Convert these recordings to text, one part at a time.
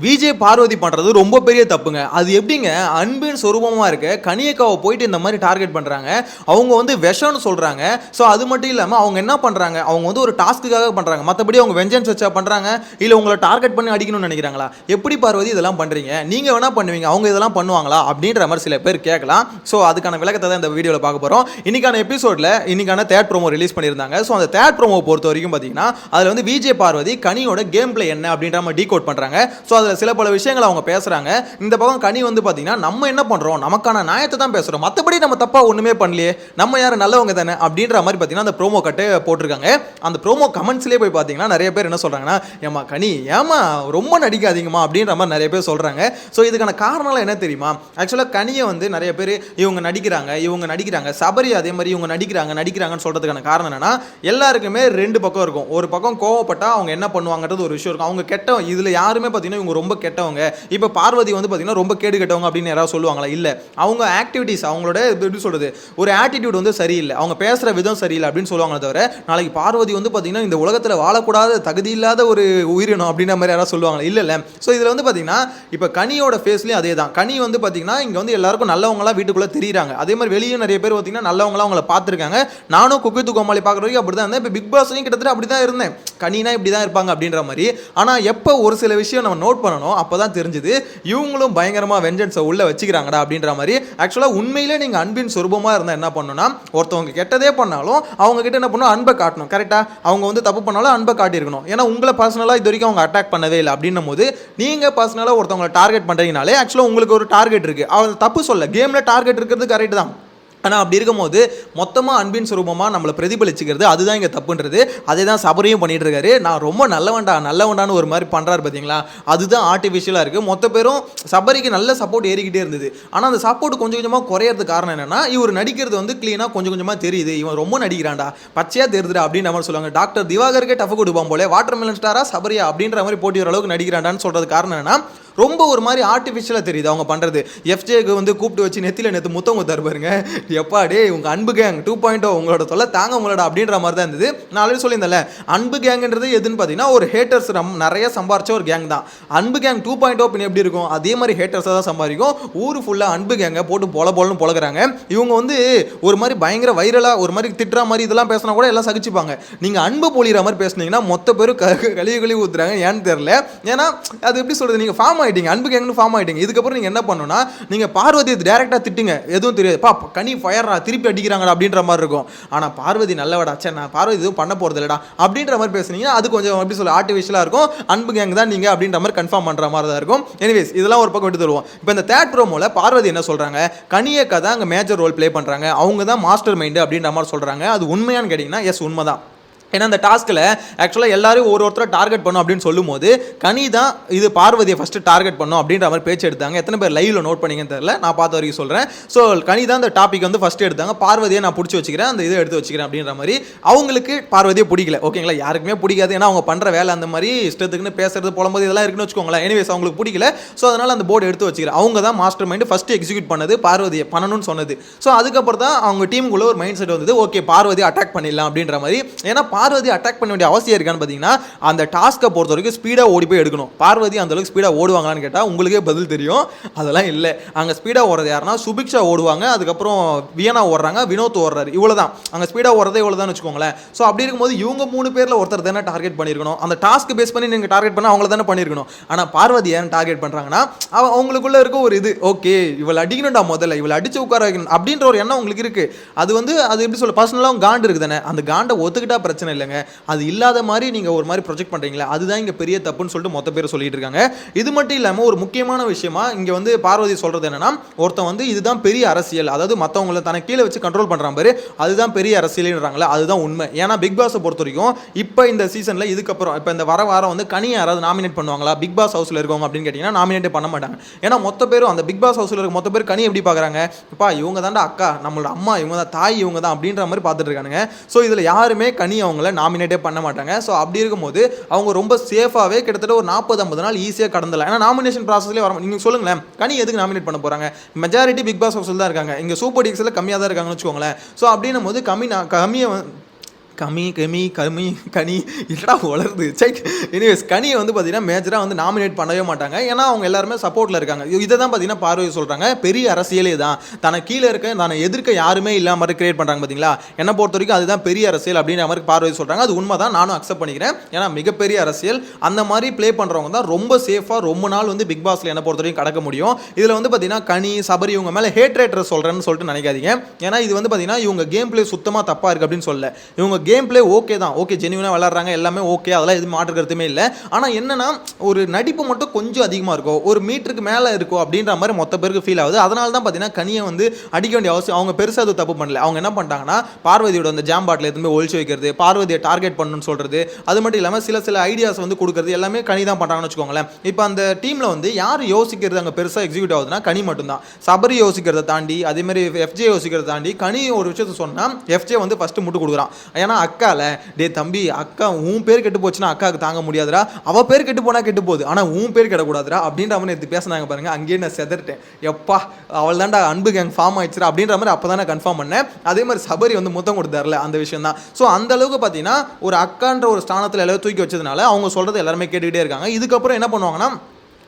விஜய் பார்வதி பண்றது ரொம்ப பெரிய தப்புங்க. அது எப்படிங்க அன்பின் சொரூபமா இருக்க கனியக்காவை போயிட்டு இந்த மாதிரி டார்கெட் பண்றாங்க. அவங்க வந்து விஷம்னு சொல்றாங்க. ஸோ அது மட்டும் இல்லாம அவங்க என்ன பண்றாங்க, அவங்க வந்து ஒரு டாஸ்க்குக்காக பண்றாங்க. மற்றபடி அவங்க வெஞ்சன்ஸ் வச்சா பண்றாங்க, இல்ல உங்களை டார்கெட் பண்ணி அடிக்கணும்னு நினைக்கிறாங்களா? எப்படி பார்வதி இதெல்லாம் பண்றீங்க? நீங்க வேணா பண்ணுவீங்க, அவங்க இதெல்லாம் பண்ணுவாங்களா அப்படின்ற மாதிரி சில பேர் கேட்கலாம். ஸோ அதுக்கான விளக்கத்தை தான் இந்த வீடியோவில் பார்க்க போறோம். இன்னைக்கான எபிசோட்ல இன்னைக்கான தேர்ட் ப்ரோமோ ரிலீஸ் பண்ணியிருந்தாங்க. ஸோ அந்த தேர்ட் ப்ரோமோ பொறுத்த வரைக்கும் பார்த்தீங்கன்னா அதில் வந்து விஜய் பார்வதி கனியோட கேம் பிளே என்ன அப்படின்ற மாதிரி டீகோட் பண்றாங்க. ஸோ அதில் சில பல விஷயங்களை அவங்க பேசுறாங்க. இந்த பக்கம் கனி வந்து பார்த்தீங்கன்னா நம்ம என்ன பண்றோம், நமக்கான நியாயத்தை தான் பேசுறோம், மற்றபடி நம்ம தப்பா ஒண்ணுமே பண்ணலையே, நம்ம யாரும் நல்லவங்க தானே அப்படின்ற மாதிரி பார்த்தீங்கன்னா அந்த ப்ரோமோ கட்டு போட்டிருக்காங்க. அந்த ப்ரோமோ கமெண்ட்ஸ்லேயே போய் பார்த்தீங்கன்னா நிறைய பேர் என்ன சொல்றாங்கன்னா, ஏமா கனி ஏமா ரொம்ப நடிக்காதீங்கம்மா அப்படின்ற மாதிரி நிறைய பேர் சொல்றாங்க. ஸோ இதுக்கான காரணம் என்ன தெரியுமா? ஆக்சுவலாக கனியை வந்து நிறைய பேர் இவங்க நடிக்கிறாங்க, சபரி அதே மாதிரி இவங்க நடிக்கிறாங்கன்னு சொல்றதுக்கான காரணம் என்னன்னா, எல்லாருக்குமே ரெண்டு பக்கம் இருக்கும். ஒரு பக்கம் கோவப்பட்டா அவங்க என்ன பண்ணுவாங்கன்றது ஒரு விஷயம் இருக்கும். அவங்க கெட்டவங்க, இதுல யாருமே பார்த்தீங்கன்னா இவங்க ரொம்ப கெட்டவங்க, இப்போ பார்வதி வந்து பார்த்தீங்கன்னா ரொம்ப கேடு கெட்டவங்க அப்படின்னு யாராவது சொல்லுவாங்களா? இல்லை. அவங்க ஆக்டிவிட்டீஸ், அவங்களோட எப்படி சொல்றது, ஒரு ஆட்டிடியூட் வந்து சரியில்லை, அவங்க பேசுகிற விதம் சரியில்லை அப்படின்னு சொல்லுவாங்களே தவிர, நாளைக்கு பார்வதி வந்து பார்த்தீங்கன்னா இந்த உலகத்தில் வாழக்கூடாத தகுதி இல்லாத ஒரு உயிரினம் அப்படின்ற மாதிரி யாராவது சொல்லுவாங்களா? இல்லை. ஸோ இதில் வந்து பார்த்தீங்கன்னா இப்போ கனியோட ஃபேஸ்லேயும் அதே தான். கனி வந்து பார்த்தீங்கன்னா இங்கே வந்து எல்லாருக்கும் நல்லவங்களாம் வீட்டுக்குள்ளே தெரியுறாங்க. அதே மாதிரி வெளியே நிறைய பேர் பார்த்தீங்கன்னா நல்லவங்களாம் அவங்கள பார்த்துருக்காங்க. நானும் குக்கு தூக்கு கோமாளி பார்க்குற வரைக்கும் அப்படி தான் இருந்தேன். இப்போ பிக் பாஸ்லையும் கிட்டத்தட்ட அப்படி தான் இருந்தேன். கனினா இப்படி தான் இருப்பாங்க அப்படின்ற மாதிரி. ஆனால் எப்போ ஒரு சில விஷயம் நம்ம நோட் பண்ணணும், அப்போ தான் தெரிஞ்சுது இவங்களும் பயங்கரமாக வெஞ்சன்ஸை உள்ள வச்சுக்கிறாங்கடா அப்படின்ற மாதிரி. ஆக்சுவலாக உண்மையிலே நீங்கள் அன்பின் சொரூபமாக இருந்தால் என்ன பண்ணணும்னா, ஒருத்தவங்க கெட்டதே பண்ணாலும் அவங்க கிட்ட என்ன பண்ணணும், அன்பை காட்டணும். கரெக்டாக அவங்க வந்து தப்பு பண்ணாலும் அன்பை காட்டியிருக்கணும். ஏன்னா உங்களை பர்சனலாக இது வரைக்கும் அவங்க அட்டாக் பண்ணவே இல்லை அப்படின்னும் போது, நீங்கள் பர்சனலாக ஒருத்தவங்களை டார்கெட் பண்ணுறீங்கனாலே ஆக்சுவலாக உங்களுக்கு ஒரு டார்கெட் இருக்குது. அவங்க தப்பு சொல்ல, கேமில் டார்கெட் இருக்கிறது கரெக்ட் தான். ஆனால் அப்படி இருக்கும்போது மொத்தமாக அன்பின் சுரூபமாக நம்மளை பிரதிபலிச்சுக்கிறது அதுதான் இங்கே தப்புன்றது. அதே தான் சபரியும் பண்ணிட்டு இருக்காரு. நான் ரொம்ப நல்லவண்டான்னு ஒரு மாதிரி பண்ணுறாரு பார்த்தீங்களா, அதுதான் ஆர்டிஃபிஷியலாக இருக்குது. மொத்த பேரும் சபரிக்கு நல்ல சப்போர்ட் ஏறிக்கிட்டே இருந்தது. ஆனால் அந்த சப்போர்ட் கொஞ்சம் கொஞ்சமாக குறையிறதுக்கு காரணம் என்னன்னா, இவர் நடிக்கிறது வந்து க்ளீனாக கொஞ்சம் கொஞ்சமாக தெரியுது, இவன் ரொம்ப நடிக்கிறான்டா, பச்சையாக தெரியுதுடா அப்படின்னு நம்ம சொல்லுவாங்க. டாக்டர் திவாகருக்கே டஃப் கொடுப்பான் போல, வாட்டர் மெலன் ஸ்டாரா சபரியா அப்படின்ற மாதிரி போட்டி வர அளவுக்கு நடிக்கிறான்டான்னு சொல்கிறது காரணம் என்னன்னா, ரொம்ப ஒரு மாதிரி ஆர்டிஃபிஷியலாக தெரியுது அவங்க பண்ணுறது. எஃப்ஜேக்கு வந்து கூப்பிட்டு வச்சு நேற்று முத்தவங்க தருப்பாருங்க, எப்பாடே உங்கள் அன்பு கேங் 2.0 உங்களோட தொல்லை தாங்க உங்களோட அப்படின்ற மாதிரி தான் இருந்தது. நான் ஆல்ரெடி சொல்லியிருந்தேன்ல, அன்பு கேங்கிறது எதுன்னு பார்த்தீங்கன்னா ஒரு ஹேட்டர்ஸ் நிறைய சம்பாரிச்ச ஒரு கேங் தான். அன்பு கேங் 2.0 பின் எப்படி இருக்கும், அதே மாதிரி ஹேட்டர்ஸாக தான் சம்பாதிக்கும். ஊர் ஃபுல்லாக அன்பு கேங்கை போட்டு பொலன்னு பொழக்கிறாங்க. இவங்க வந்து ஒரு மாதிரி பயங்கர வைரலாக ஒரு மாதிரி திட்டுற மாதிரி இதெல்லாம் பேசினா கூட எல்லாம் சகிச்சுப்பாங்க. நீங்கள் அன்பு பொழிகிற மாதிரி பேசுனீங்கன்னா மொத்த பேரும் கழுவி ஊற்றுறாங்க. ஏன்னு தெரியல. ஏன்னா அது எப்படி சொல்கிறது, நீங்கள் ஃபார்ம் ஆகிட்டீங்க, அன்பு கேங்னு ஃபார்ம் ஆகிட்டீங்க. இதுக்கப்புறம் நீங்கள் என்ன பண்ணணும்னா, நீங்கள் பார்வதி டேரெக்டாக திட்டுங்க, எதுவும் தெரியாது, பா கனி ஃபயர்ரா திருப்பி அடிக்கிறாங்கடா அப்படின்ற மாதிரி இருக்கும். ஆனால் பார்வதி நல்லவடா, சே நான் பார்வதி எதுவும் பண்ண போகிறது இல்லடா அப்படின்ற மாதிரி பேசுனீங்கன்னா அது கொஞ்சம் எப்படி சொல்ல ஆர்டிஃபிஷியலாக இருக்கும். அன்பு கேங் தான் நீங்கள் அப்படின்ற மாதிரி கன்ஃபார்ம் பண்ணுற மாதிரி தான் இருக்கும். எனிவேஸ் இதெல்லாம் ஒரு பக்கம் விட்டு தருவோம். இப்போ இந்த தேர்ட் ப்ரோமோவில் பார்வதி என்ன சொல்கிறாங்க, கனியக்கா தான் அங்கே மேஜர் ரோல் ப்ளே பண்ணுறாங்க, அவங்க தான் மாஸ்டர் மைண்டு அப்படின்ற மாதிரி சொல்கிறாங்க. அது உண்மையானு கேட்டிங்கன்னா எஸ் உண்மை தான். ஏன்னா அந்த டாஸ்கில் ஆக்சுவலாக எல்லாரும் ஒருத்தரை டார்கெட் பண்ணும் அப்படின்னு சொல்லும்போது கனி தான் இது பார்வதியை ஃபஸ்ட்டு டார்கெட் பண்ணும் அப்படின்ற மாதிரி பேச்சு எடுத்தாங்க. எத்தனை பேர் லைவில் நோட் பண்ணிங்கன்னு தெரியல, நான் பார்த்த வரைக்கும் சொல்கிறேன். ஸோ கனி தான் அந்த டாபிக் வந்து ஃபஸ்ட்டு எடுத்தாங்க, பார்வதியை நான் பிடிச்சி வச்சுக்கிறேன், அந்த இதை எடுத்து வச்சுக்கிறேன் அப்படின்ற மாதிரி. அவங்களுக்கு பார்வதியை பிடிக்கல, ஓகேங்களா, யாருக்குமே பிடிக்காது. ஏன்னா அவங்க பண்ணுற வேலை அந்த மாதிரி இஷ்டத்துக்குன்னு பேசுறது புலம்போது இதெல்லாம் இருக்குன்னு வச்சுக்கோங்களேன். எனிவேஸ் அவங்களுக்கு பிடிக்கல. ஸோ அதனால் அந்த போர்டு எடுத்து வச்சுக்கிறேன். அவங்க தான் மாஸ்டர் மைண்டு ஃபஸ்ட்டு எக்ஸிக்யூட் பண்ணது, பார்வதியை பண்ணணும்னு சொன்னது. ஸோ அதுக்கப்புறம் தான் அவங்க டீமுக்குள்ள ஒரு மைண்ட் செட் வந்தது, ஓகே பார்வதி அட்டாக் பண்ணிடலாம் அப்படின்ற மாதிரி. ஏன்னா பார்வதி அட்டாக் பண்ண வேண்டிய அவசியம் இருக்கான்னு பார்த்தீங்கன்னா, அந்த டாஸ்க்கை பொறுத்த வரைக்கும் ஸ்பீடாக ஓடி போய் எடுக்கணும். பார்வதி அந்த அளவுக்கு ஸ்பீடாக ஓடுவாங்களான்னு கேட்டால் உங்களுக்கே பதில் தெரியும், அதெல்லாம் இல்லை. அங்கே ஸ்பீடாக ஓடுறது யாருன்னா சுபிக்ஷா ஓடுவாங்க, அதுக்கப்புறம் வியனா ஓடுறாங்க, வினோத் ஓடுறாரு, இவ்வளோ தான். அங்கே ஸ்பீடாக ஓடுறதே இவ்வளோ தான் வச்சுக்கோங்களேன். ஸோ அப்படி இருக்கும்போது இவங்க 3 பேரில் ஒருத்தர் தானே டார்கெட் பண்ணியிருக்கணும். அந்த டாஸ்க்கு பேஸ் பண்ணி நீங்கள் டார்கெட் பண்ண அவங்கள தானே பண்ணியிருக்கணும். ஆனால் பார்வதி ஏன் டார்கெட் பண்ணுறாங்கன்னா, அவங்களுக்குள்ள இருக்க ஒரு இது, ஓகே இவளை அடிக்கணும்டா, முதல்ல இவளை அடிச்சு உட்கார வைக்கணும் அப்படின்ற ஒரு எண்ணம் உங்களுக்கு இருக்குது. அது வந்து அது எப்படி சொல்ல பர்சனலாக காண்டு இருக்குது தானே, அந்த காண்டை ஒத்துக்கிட்டா பிரச்சனை இல்லைங்க. அது இல்லாத மாதிரி நீங்கள் ஒரு மாதிரி ப்ரொஜெக்ட் பண்ணுறீங்களா, அதுதான் இங்கே பெரிய தப்புன்னு சொல்லிட்டு மொத்த பேர் சொல்லிட்டு இருக்காங்க. இது மட்டும் இல்லாமல் ஒரு முக்கியமான விஷயமா இங்கே வந்து பார்வதி சொல்கிறது என்னன்னா, ஒருத்தன் வந்து இதுதான் பெரிய அரசியல், அதாவது மற்றவங்களை தனக்கு கீழே வச்சு கண்ட்ரோல் பண்ணுறான் பாரு, அதுதான் பெரிய அரசியல்ன்றாங்களே, அதுதான் உண்மை. ஏன்னா பிக் பாஸை பொறுத்த வரைக்கும் இப்போ இந்த சீசனில் இதுக்கப்புறம் இப்போ இந்த வாரம் வந்து கனியை யாராவது நாமினேட் பண்ணுவாங்களா பிக் பாஸ் ஹவுஸில் இருக்கவங்க அப்படின்னு கேட்டிங்கன்னா நாமினேட்டே பண்ண மாட்டாங்க. ஏன்னா மொத்த பேரும் அந்த பிக் பாஸ் ஹவுஸில் இருக்க மொத்த பேர் கனி எப்படி பார்க்குறாங்க, இப்போ இவங்க தாண்டா அக்கா, நம்மளோட அம்மா இவங்க தான், தாய் இவங்க தான் அப்படின்ற மாதிரி பார்த்துட்டு இருக்கானுங்க. ஸோ இதில் யாருமே கனி அவங்கள நாமினேட்டே பண்ண மாட்டாங்க. ஸோ அப்படி இருக்கும்போது அவங்க ரொம்ப சேஃபாகவே கிட்டத்தட்ட ஒரு 40-50 நாள் ஈஸியாக கடந்தலாம். ஏன்னா நாமினேஷன் ப்ராசஸ்லேயே வர நீங்கள் சொல்லுங்களேன், கனி எதுக்கு நாமினேட் பண்ண போகிறாங்க, மெஜாரிட்டி பிக் பாஸ் ஹவுஸில் தான் இருக்காங்க, இங்கே சூப்பர் டிக்ஸில் கம்மியாக தான் இருக்காங்கன்னு வச்சுக்கோங்களேன். ஸோ அப்படின்னும் போது கனி இல்லடா வளருது செக். எனிவேஸ் கனியை வந்து பார்த்தீங்கன்னா மேஜராக வந்து நாமினேட் பண்ணவே மாட்டாங்க. ஏன்னா அவங்க எல்லாருமே சப்போர்ட்டில் இருக்காங்க. இதை தான் பார்த்தீங்கன்னா பார்வதி சொல்கிறாங்க, பெரிய அரசியலே தான். தனக்கு கீழே இருக்க தன்னை எதிர்க்க யாருமே இல்லாம மாதிரி கிரியேட் பண்ணுறாங்க பார்த்தீங்களா. என்னை பொறுத்த வரைக்கும் அதுதான் பெரிய அரசியல் அப்படின்ற மாதிரி பார்வதி சொல்கிறாங்க. அது உண்மை தான், நானும் அக்செப்ட் பண்ணிக்கிறேன். ஏன்னா மிகப்பெரிய அரசியல் அந்த மாதிரி ப்ளே பண்ணுறவங்க தான் ரொம்ப சேஃபாக ரொம்ப நாள் வந்து பிக் பாஸில் என்னை பொறுத்த வரைக்கும் கடக்க முடியும். இதில் வந்து பார்த்தீங்கன்னா கனி சபரி இவங்க மேலே ஹேட்ரேட்டர் சொல்கிறேன்னு சொல்லிட்டு நினைக்காதீங்க. ஏன்னா இது வந்து பார்த்தீங்கன்னா இவங்க கேம் பிளே சுத்தமாக தப்பாக இருக்குது அப்படின்னு சொல்ல. இவங்க கேம் பிளே ஓகே தான், ஓகே ஜென்யூனாக விளாட்றாங்க, எல்லாமே ஓகே, அதெல்லாம் எதுவும் மாற்று கருத்துமே இல்லை. ஆனால் என்னன்னா ஒரு நடிப்பு மட்டும் கொஞ்சம் அதிகமாக இருக்கும், ஒரு மீட்டருக்கு மேலே இருக்கும் அப்படின்ற மாதிரி மொத்த பேருக்கு ஃபீல் ஆகுது. அதனால தான் பார்த்தீங்கன்னா கனியை வந்து அடிக்க வேண்டிய அவசியம். அவங்க பெருசாக அது தப்பு பண்ணல. அவங்க என்ன பண்ணிட்டாங்கன்னா பார்வதியோட அந்த ஜாம் பாட்டில் எதுவுமே ஒழிச்சு வைக்கிறது, பார்வதியை டார்கெட் பண்ணணும்னு சொல்கிறது, அது மட்டும் இல்லாமல் சில ஐடியாஸ் வந்து கொடுக்குறது எல்லாமே கனி தான் பண்ணுறாங்கன்னு வச்சுக்கோங்களேன். இப்போ அந்த டீமில் வந்து யார் யோசிக்கிறது அங்கே பெருசாக எக்ஸிக்யூட் ஆகுதுன்னா கனி மட்டும்தான். சபரி யோசிக்கிறத தாண்டி அதேமாதிரி எஃப்ஜே யோசிக்கிறத தாண்டி கனி ஒரு விஷயத்தை சொன்னால் எஃப்ஜே வந்து ஃபஸ்ட்டு முட்டு கொடுக்குறான். ஏன்னா அக்கால டே தம்பி, அக்கா உன் பேர் கெட்டு போச்சுன்னா அக்காவுக்கு தாங்க முடியாதுடா, அவள் பேர் கெட்டு போனால் கெட்டு போகுது, ஆனால் உன் பேர் கெடக்கூடாதுடா அப்படின்ற மாதிரி எடுத்து பேசினாங்க பாருங்க. அங்கேயே நான் செதறிட்டேன். எப்பா அவள் தான்டா அன்பு கேங் ஃபார்ம் ஆயிடுச்சுரா அப்படின்ற மாதிரி அப்போ தான் நான் கன்ஃபார்ம் பண்ணேன். அதே மாதிரி சபரி வந்து முத்தம் கொடுத்தாருல அந்த விஷயம் தான். ஸோ அந்த அளவுக்கு பார்த்தீங்கன்னா ஒரு அக்கான்ற ஒரு ஸ்தானத்தில் எல்லாரும் தூக்கி வச்சதுனால அவங்க சொல்கிறது எல்லாருமே கேட்டுக்கிட்டே இருக்காங்க. இதுக்கப்புறம் என்ன பண்ணுவாங்கன்னா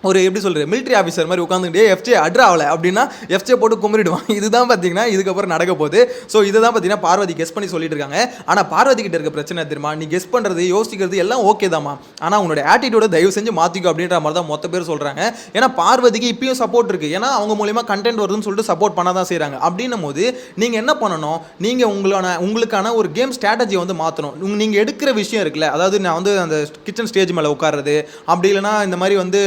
ஒரு எப்படி சொல்கிறது மிலிட்ரி ஆஃபீஸர் மாதிரி உட்காந்துக்கிட்டே எஃப்ஜே அட்ரா ஆகலை அப்படின்னா எஃப்ஜே போட்டு கும்பிடுவான். இதுதான் பார்த்தீங்கன்னா இதுக்கப்புறம் நடக்க போகுது. ஸோ இதை தான் பார்த்தீங்கன்னா பார்வதி கெஸ் பண்ணி சொல்லிட்டு இருக்காங்க. ஆனால் பார்வதி கிட்ட இருக்க பிரச்சனை தெரியுமா, நீ கெஸ் பண்ணுறது யோசிக்கிறது எல்லாம் ஓகே தாம்மா, ஆனால் உன்னோட ஆட்டிடியூட தயவு செஞ்சு மாற்றிக்கும் அப்படின்ற மாதிரி தான் மொத்த பேர் சொல்கிறாங்க. ஏன்னா பார்வதிக்கு இப்பயும் சப்போர்ட் இருக்குது, ஏன்னா அவங்க மூலியமாக கண்டென்ட் வருதுன்னு சொல்லிட்டு சப்போர்ட் பண்ண தான் செய்கிறாங்க. அப்படின்னும் போது நீங்கள் என்ன பண்ணணும், நீங்கள் உங்களுக்கான ஒரு கேம் ஸ்ட்ராட்டஜியை வந்து மாற்றணும். நீங்கள் எடுக்கிற விஷயம் இருக்குல்ல, அதாவது நான் வந்து அந்த கிச்சன் ஸ்டேஜ் மேலே உட்கார்றது, அப்படி இல்லைனா இந்த மாதிரி வந்து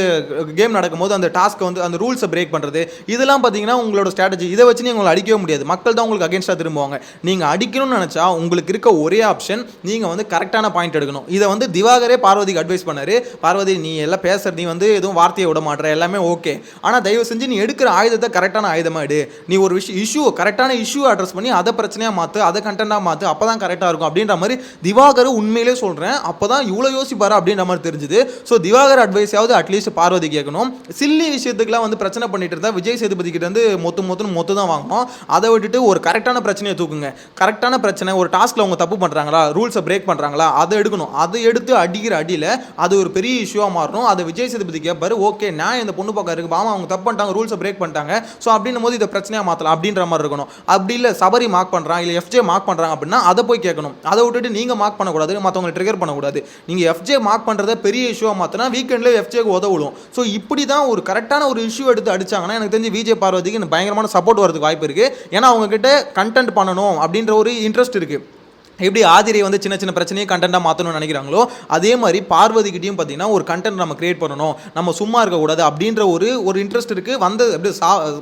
கேம் நடக்கும்போது அந்த டாஸ்க்கை வந்து அந்த ரூல்ஸை பிரேக் பண்ணுறது, இதெல்லாம் பார்த்தீங்கன்னா உங்களோட ஸ்ட்ராட்டஜி. இதை வச்சு நீங்கள் உங்களை அடிக்கவே முடியாது, மக்கள் தான் உங்களுக்கு அகேன்ஸ்டாக திரும்புவாங்க. நீங்கள் அடிக்கணும்னு நினச்சா உங்களுக்கு இருக்க ஒரே ஆப்ஷன் நீங்கள் வந்து கரெக்டான பாயிண்ட் எடுக்கணும். இதை வந்து திவாகரே பார்வதிக்கு அட்வைஸ் பண்ணார். பார்வதி நீ எல்லாம் பேசுகிற, நீ வந்து எதுவும் வார்த்தையை விட மாட்டேற, எல்லாமே ஓகே, ஆனால் தயவு செஞ்சு நீ எடுக்கிற ஆயுதத்தை கரெக்டான ஆயுதமாக எடு. நீ ஒரு இஷ்யூ கரெக்டான இஷ்யூ அட்ரஸ் பண்ணி அதை பிரச்சனையாக மாற்று, அதை கண்டென்ட்டாக மாற்று, அப்போ தான் கரெக்டாக இருக்கும் அப்படின்ற மாதிரி திவாகர் உண்மையிலே சொல்கிறேன். அப்போ தான் இவ்வளோ யோசிப்பார் அப்படின்ற மாதிரி தெரிஞ்சுது. ஸோ திவாகர் அட்வைஸாவது அட்லீஸ்ட் பார்வதி கேட்கணும். சில்லி விஷயத்துக்குலாம் வந்து பிரச்சனை பண்ணிட்டு இருந்தால் விஜய் சேதுபதி கிட்ட வந்து மொத்து தான் வாங்கணும். அதை விட்டுட்டு ஒரு கரெக்டான பிரச்சனையை தூக்குங்க. கரெக்டான பிரச்சனை, ஒரு டாஸ்கில் அவங்க தப்பு பண்ணுறாங்களா, ரூல்ஸை பிரேக் பண்ணுறாங்களா, அதை எடுக்கணும். அதை எடுத்து அடிக்கிற அடியில் அது ஒரு பெரிய இஷ்யூவாக மாறணும். அதை விஜய் சேதுபதி கேட்பாரு, ஓகே நான் இந்த பொண்ணு பக்கம் இருக்கு, பாமா அவங்க தப்பு பண்ணிட்டாங்க, ரூல்ஸை பிரேக் பண்ணிட்டாங்க, ஸோ அப்படின்னும் போது இதை பிரச்சனையாக மாற்றலாம் அப்படின்ற மாதிரி இருக்கணும். அப்படி இல்லை சபரி மார்க் பண்ணுறாங்க, இல்லை எஃப்ஜே மார்க் பண்ணுறாங்க அப்படின்னா அதை போய் கேட்கணும். அதை விட்டுட்டு நீங்கள் மார்க் பண்ணக்கூடாது, மற்றவங்களை ட்ரிகர் பண்ணக்கூடாது. நீங்கள் எஃப்ஜே மார்க் பண்ணுறத பெரிய இஷ்யூவாக மாற்றினா வீக்கெண்டில் எஃப்ஜேக்கு உதவும். ஸோ இப்படி தான் ஒரு கரெக்டான ஒரு இஷ்யூ எடுத்து அடிச்சாங்கன்னா எனக்கு தெரிஞ்சு விஜய் பார்வதிக்கு பயங்கரமான சப்போர்ட் வரதுக்கு வாய்ப்பு இருக்குது. ஏன்னா அவங்க கிட்ட கண்டென்ட் பண்ணணும் அப்படின்ற ஒரு இன்ட்ரெஸ்ட் இருக்குது. எப்படி ஆதிரை வந்து சின்ன சின்ன பிரச்சனையை கண்டென்ட்டாக மாற்றணும்னு நினைக்கிறாங்களோ அதே மாதிரி பார்வதிக்கிட்டையும் பார்த்தீங்கன்னா ஒரு கண்டென்ட் நம்ம கிரியேட் பண்ணணும், நம்ம சும்மா இருக்கக்கூடாது அப்படின்ற ஒரு இன்ட்ரெஸ்ட் இருக்குது. வந்து எப்படி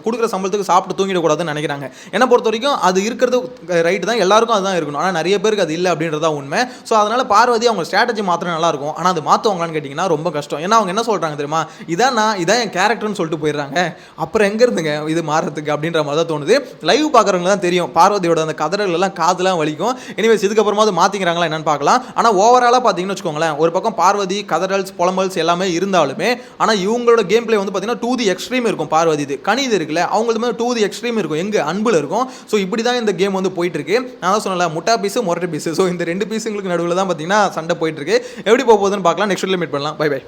கொடுக்குற சம்பளத்துக்கு சாப்பிட்டு தூங்கிடக்கூடாதுன்னு நினைக்கிறாங்க. என்னை பொறுத்த வரைக்கும் அது இருக்கிறது ரைட்டு தான், எல்லாருக்கும் அதுதான் இருக்கணும். ஆனால் நிறைய பேருக்கு அது இல்லை அப்படின்றதா உண்மை. ஸோ அதனால் பார்வதி அவங்க ஸ்ட்ராட்டஜி மாத்திரம் நல்லாயிருக்கும், ஆனால் அது மாற்றுவாங்களான்னு கேட்டிங்கன்னா ரொம்ப கஷ்டம். ஏன்னா அவங்க என்ன சொல்கிறாங்க தெரியுமா, இதான் என் கேரக்டர்னு சொல்லிட்டு போயிடுறாங்க. அப்புறம் எங்கே இருந்துங்க இது மாறுறதுக்கு அப்படின்ற மாதிரி தான் தோணுது. லைவ் பார்க்குறவங்க தான் தெரியும் பார்வதியோட அந்த கதறல் எல்லாம் காதெல்லாம் வலிக்கும். எனிவேஸ் இதுக்கப்புறமா அது மாற்றிக்கிறாங்களா என்னன்னு பார்க்கலாம். ஆனால் ஓவராலாக பார்த்தீங்கன்னு வச்சுக்கோங்களேன், ஒரு பக்கம் பார்வதி கதறல்ஸ் புலம்பல்ஸ் எல்லாமே இருந்தாலுமே ஆனால் இவங்களோட கேம் பிளே வந்து பார்த்தீங்கன்னா 2 தி எக்ஸ்ட்ரீம் இருக்கும். பார்வதி இது கனி இது இருக்குல்ல, அவங்களுக்கு 2 தி எக்ஸ்ட்ரீம் இருக்கும், எங்கே அன்புல இருக்கும். ஸோ இப்படி தான் இந்த கேம் வந்து போயிட்டு இருக்கு. நான் தான் சொன்னல முட்டா பீஸு மொரட்டை பீஸு. ஸோ இந்த 2 பீஸுங்களுக்கு நடுவில் தான் பார்த்தீங்கன்னா சண்டை போயிட்டு இருக்கு. எப்படி போகுதுன்னு பார்க்கலாம். நெக்ஸ்ட் வீடியோல மீட் பண்ணலாம். Bye by.